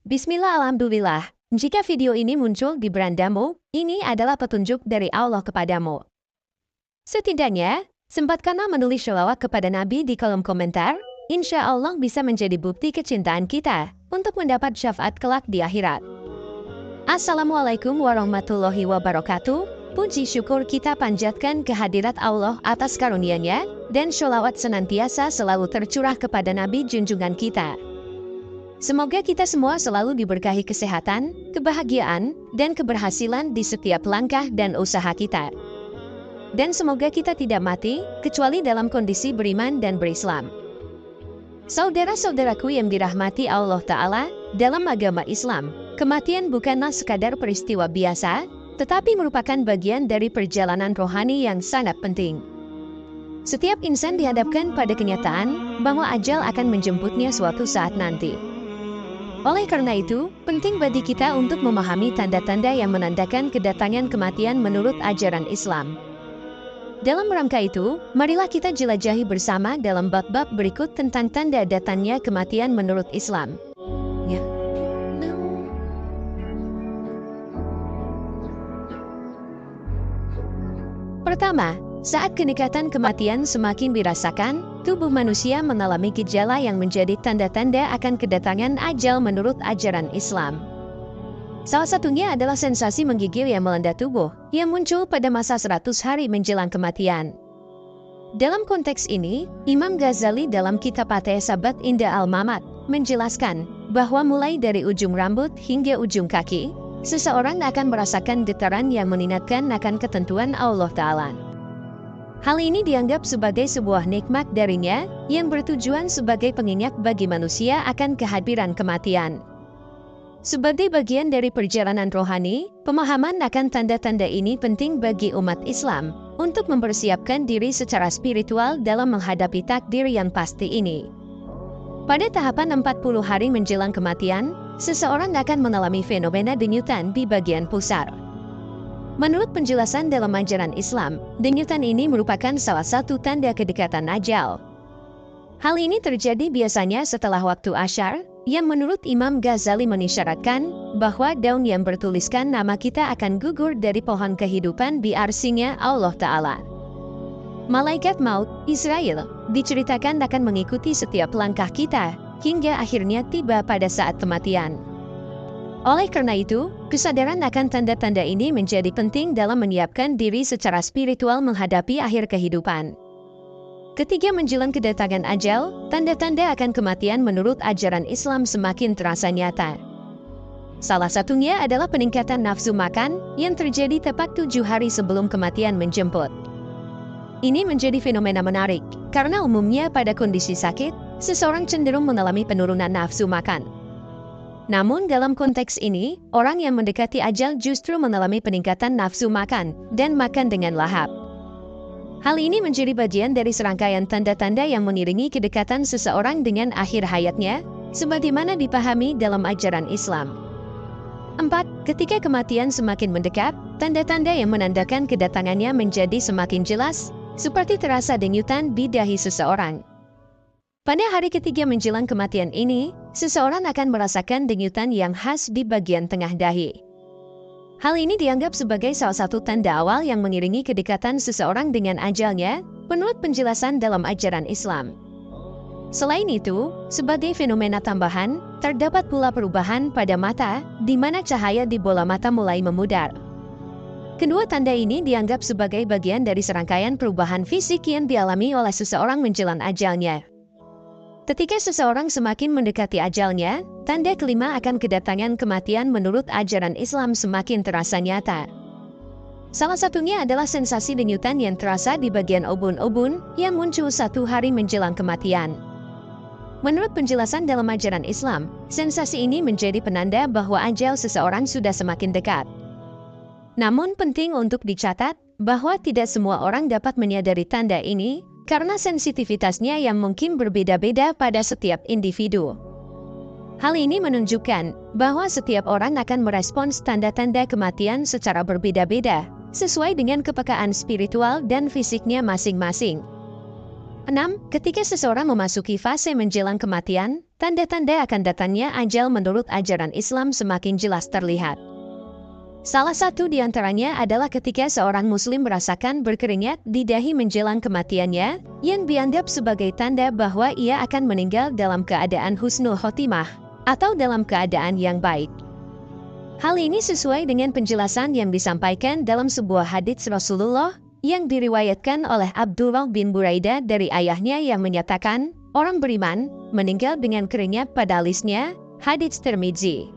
Bismillah, alhamdulillah. Jika video ini muncul di berandamu, ini adalah petunjuk dari Allah kepadamu. Setidaknya, sempatkanlah menulis sholawat kepada Nabi di kolom komentar. Insya Allah bisa menjadi bukti kecintaan kita untuk mendapat syafaat kelak di akhirat. Assalamualaikum warahmatullahi wabarakatuh. Puji syukur kita panjatkan kehadirat Allah atas karunia-Nya, dan sholawat senantiasa selalu tercurah kepada Nabi junjungan kita. Semoga kita semua selalu diberkahi kesehatan, kebahagiaan, dan keberhasilan di setiap langkah dan usaha kita. Dan semoga kita tidak mati, kecuali dalam kondisi beriman dan berislam. Saudara-saudaraku yang dirahmati Allah Ta'ala, dalam agama Islam, kematian bukanlah sekadar peristiwa biasa, tetapi merupakan bagian dari perjalanan rohani yang sangat penting. Setiap insan dihadapkan pada kenyataan bahwa ajal akan menjemputnya suatu saat nanti. Oleh karena itu, penting bagi kita untuk memahami tanda-tanda yang menandakan kedatangan kematian menurut ajaran Islam. Dalam rangka itu, marilah kita jelajahi bersama dalam bab-bab berikut tentang tanda datangnya kematian menurut Islam. Ya. Pertama, saat kedekatan kematian semakin dirasakan, tubuh manusia mengalami gejala yang menjadi tanda-tanda akan kedatangan ajal menurut ajaran Islam. Salah satunya adalah sensasi menggigil yang melanda tubuh, yang muncul pada masa 100 hari menjelang kematian. Dalam konteks ini, Imam Ghazali dalam kitab Sabat Indah Al-Mamat menjelaskan bahwa mulai dari ujung rambut hingga ujung kaki, seseorang akan merasakan getaran yang mengingatkan akan ketentuan Allah Ta'ala. Hal ini dianggap sebagai sebuah nikmat darinya, yang bertujuan sebagai pengingat bagi manusia akan kehadiran kematian. Sebagai bagian dari perjalanan rohani, pemahaman akan tanda-tanda ini penting bagi umat Islam, untuk mempersiapkan diri secara spiritual dalam menghadapi takdir yang pasti ini. Pada tahapan 40 hari menjelang kematian, seseorang akan mengalami fenomena denyutan di bagian pusar. Menurut penjelasan dalam ajaran Islam, denyutan ini merupakan salah satu tanda kedekatan ajal. Hal ini terjadi biasanya setelah waktu asyar, yang menurut Imam Ghazali mengisyaratkan bahwa daun yang bertuliskan nama kita akan gugur dari pohon kehidupan di arsinya Allah Ta'ala. Malaikat maut, Israel, diceritakan akan mengikuti setiap langkah kita, hingga akhirnya tiba pada saat kematian. Oleh karena itu, kesadaran akan tanda-tanda ini menjadi penting dalam menyiapkan diri secara spiritual menghadapi akhir kehidupan. Ketika menjelang kedatangan ajal, tanda-tanda akan kematian menurut ajaran Islam semakin terasa nyata. Salah satunya adalah peningkatan nafsu makan yang terjadi tepat 7 hari sebelum kematian menjemput. Ini menjadi fenomena menarik, karena umumnya pada kondisi sakit, seseorang cenderung mengalami penurunan nafsu makan. Namun dalam konteks ini, orang yang mendekati ajal justru mengalami peningkatan nafsu makan, dan makan dengan lahap. Hal ini menjadi bagian dari serangkaian tanda-tanda yang mengiringi kedekatan seseorang dengan akhir hayatnya, sebagaimana dipahami dalam ajaran Islam. 4. Ketika kematian semakin mendekat, tanda-tanda yang menandakan kedatangannya menjadi semakin jelas, seperti terasa denyutan di dahi seseorang. Pada hari ketiga menjelang kematian ini, seseorang akan merasakan denyutan yang khas di bagian tengah dahi. Hal ini dianggap sebagai salah satu tanda awal yang mengiringi kedekatan seseorang dengan ajalnya, menurut penjelasan dalam ajaran Islam. Selain itu, sebagai fenomena tambahan, terdapat pula perubahan pada mata, di mana cahaya di bola mata mulai memudar. Kedua tanda ini dianggap sebagai bagian dari serangkaian perubahan fisik yang dialami oleh seseorang menjelang ajalnya. Ketika seseorang semakin mendekati ajalnya, tanda kelima akan kedatangan kematian menurut ajaran Islam semakin terasa nyata. Salah satunya adalah sensasi denyutan yang terasa di bagian ubun-ubun yang muncul 1 hari menjelang kematian. Menurut penjelasan dalam ajaran Islam, sensasi ini menjadi penanda bahwa ajal seseorang sudah semakin dekat. Namun penting untuk dicatat bahwa tidak semua orang dapat menyadari tanda ini, karena sensitivitasnya yang mungkin berbeda-beda pada setiap individu. Hal ini menunjukkan bahwa setiap orang akan merespons tanda-tanda kematian secara berbeda-beda, sesuai dengan kepekaan spiritual dan fisiknya masing-masing. 6. Ketika seseorang memasuki fase menjelang kematian, tanda-tanda akan datangnya ajal menurut ajaran Islam semakin jelas terlihat. Salah satu di antaranya adalah ketika seorang muslim merasakan berkeringat di dahi menjelang kematiannya, yang dianggap sebagai tanda bahwa ia akan meninggal dalam keadaan husnul khotimah, atau dalam keadaan yang baik. Hal ini sesuai dengan penjelasan yang disampaikan dalam sebuah hadits Rasulullah, yang diriwayatkan oleh Abdullah bin Buraidah dari ayahnya yang menyatakan, orang beriman meninggal dengan keringat pada alisnya, hadits Tirmidzi.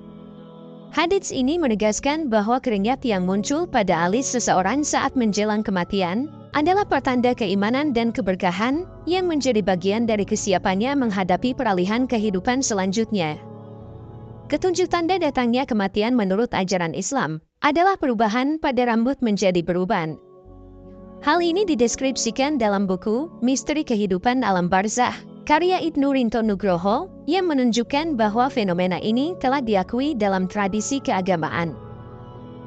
Hadits ini menegaskan bahwa keringat yang muncul pada alis seseorang saat menjelang kematian adalah pertanda keimanan dan keberkahan yang menjadi bagian dari kesiapannya menghadapi peralihan kehidupan selanjutnya. Ketujuh tanda datangnya kematian menurut ajaran Islam adalah perubahan pada rambut menjadi beruban. Hal ini dideskripsikan dalam buku Misteri Kehidupan Alam Barzakh, karya Ibnu Rinto Nugroho, yang menunjukkan bahwa fenomena ini telah diakui dalam tradisi keagamaan.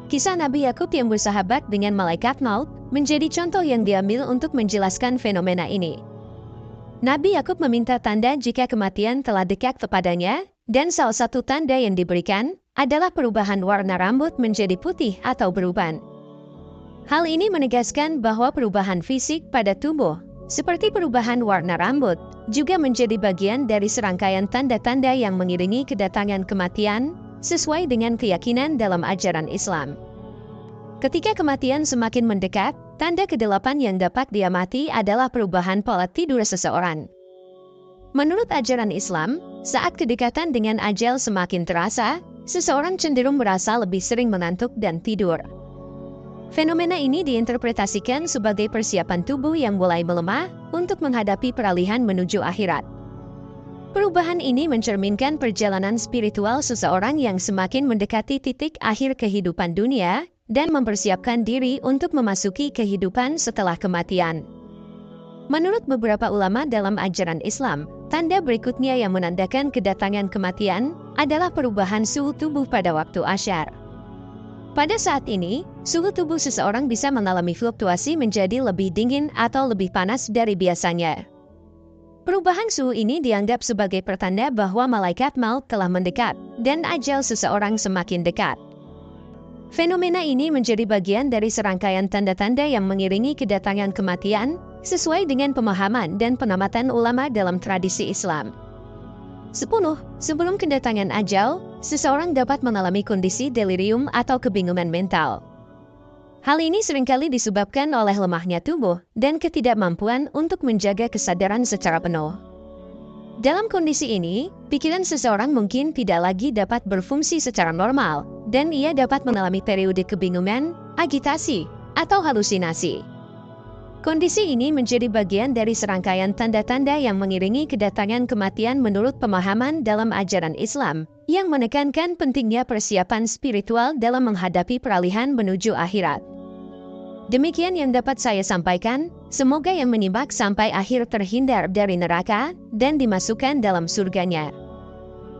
Kisah Nabi Yakub yang bersahabat dengan malaikat maut menjadi contoh yang diambil untuk menjelaskan fenomena ini. Nabi Yakub meminta tanda jika kematian telah dekat kepadanya, dan salah satu tanda yang diberikan adalah perubahan warna rambut menjadi putih atau beruban. Hal ini menegaskan bahwa perubahan fisik pada tubuh, seperti perubahan warna rambut, juga menjadi bagian dari serangkaian tanda-tanda yang mengiringi kedatangan kematian, sesuai dengan keyakinan dalam ajaran Islam. Ketika kematian semakin mendekat, tanda kedelapan yang dapat diamati adalah perubahan pola tidur seseorang. Menurut ajaran Islam, saat kedekatan dengan ajal semakin terasa, seseorang cenderung merasa lebih sering mengantuk dan tidur. Fenomena ini diinterpretasikan sebagai persiapan tubuh yang mulai melemah untuk menghadapi peralihan menuju akhirat. Perubahan ini mencerminkan perjalanan spiritual seseorang yang semakin mendekati titik akhir kehidupan dunia dan mempersiapkan diri untuk memasuki kehidupan setelah kematian. Menurut beberapa ulama dalam ajaran Islam, tanda berikutnya yang menandakan kedatangan kematian adalah perubahan suhu tubuh pada waktu asyar. Pada saat ini, suhu tubuh seseorang bisa mengalami fluktuasi menjadi lebih dingin atau lebih panas dari biasanya. Perubahan suhu ini dianggap sebagai pertanda bahwa malaikat maut telah mendekat dan ajal seseorang semakin dekat. Fenomena ini menjadi bagian dari serangkaian tanda-tanda yang mengiringi kedatangan kematian, sesuai dengan pemahaman dan pengamatan ulama dalam tradisi Islam. 10. Sebelum kedatangan ajal, seseorang dapat mengalami kondisi delirium atau kebingungan mental. Hal ini seringkali disebabkan oleh lemahnya tubuh dan ketidakmampuan untuk menjaga kesadaran secara penuh. Dalam kondisi ini, pikiran seseorang mungkin tidak lagi dapat berfungsi secara normal, dan ia dapat mengalami periode kebingungan, agitasi, atau halusinasi. Kondisi ini menjadi bagian dari serangkaian tanda-tanda yang mengiringi kedatangan kematian menurut pemahaman dalam ajaran Islam, yang menekankan pentingnya persiapan spiritual dalam menghadapi peralihan menuju akhirat. Demikian yang dapat saya sampaikan, semoga yang menyimak sampai akhir terhindar dari neraka dan dimasukkan dalam surganya.